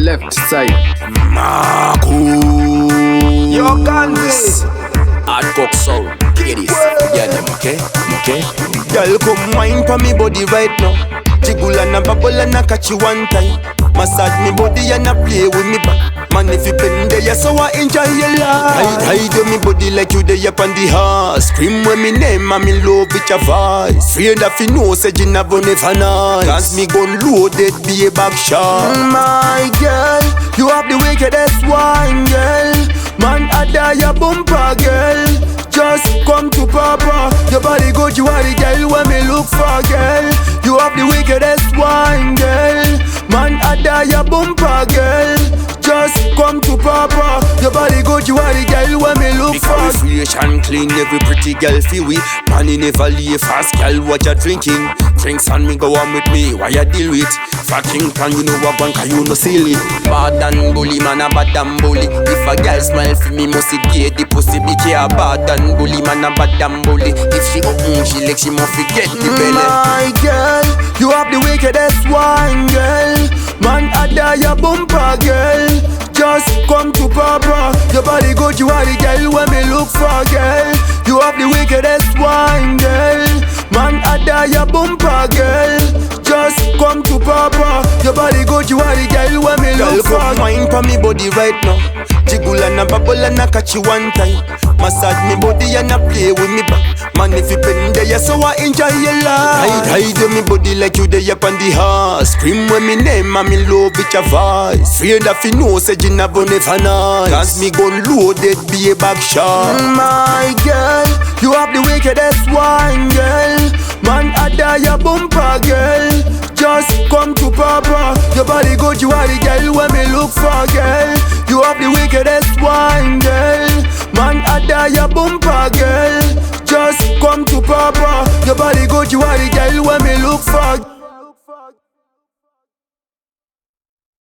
left side. Marco. Yo, Gandhi. Hard cock soul. Get this. Yeah, them okay? Girl, come wine for me body right now. Jiggle and a bubble and a catch you one time. Massage me body and a play with me back. Man, if you been there, so I enjoy your life. Ride you me body like you there up on the horse. Scream when me name, I'm in love with your voice. Afraid of you know, say you never nice. Cause me gun loaded, be a back shot. My girl, you have the wickedest wine, girl. Man, I die your bumper, girl. Just come to Papa. Your body good, you are the girl when me look for, girl. You have the wickedest wine, girl. Man, I die your bumper, girl. Just come to Papa. Your body good, you are the girl when me look for. Because we fresh and clean, every pretty girl feel we. Man, you never leave fast, girl, what you drinking? Drinks and me go on with me, why you deal with? Fucking can you know what one can you no silly? Bad and bully, man, a bad and bully. If a girl smile for me, must it get the pussy be care. Bad and bully, man, a bad and bully. If she open, she like she must forget the belly. My girl, you have the wickedest wine, girl. Man, I die your bumper, girl. Just come to Papa. Your body good, you are the girl when me look for, girl. You have the wickedest wine, girl. Man, I die your bumper, girl. Just come to Papa. Your body good, you are the girl when me look for. Girl, come wine for me body right now. Jiggle and a bubble and a catch you one time. Massage me body and a play with me back. Man, if you been there, so I enjoy your life. Ride you me body like you there up on the horse. Scream when me name, I'm in love with your voice. Afraid of you know, say you never nice. Cause me gun loaded, be a back shot. My girl, you have the wickedest wine, girl. Man, I die your bumper, girl. Just come to Papa. Your body good, you are the girl when me look for, girl. You have the wickedest wine, girl. Man, I die your bumper, girl. Just come to Papa. Your body good, you are the girl when me look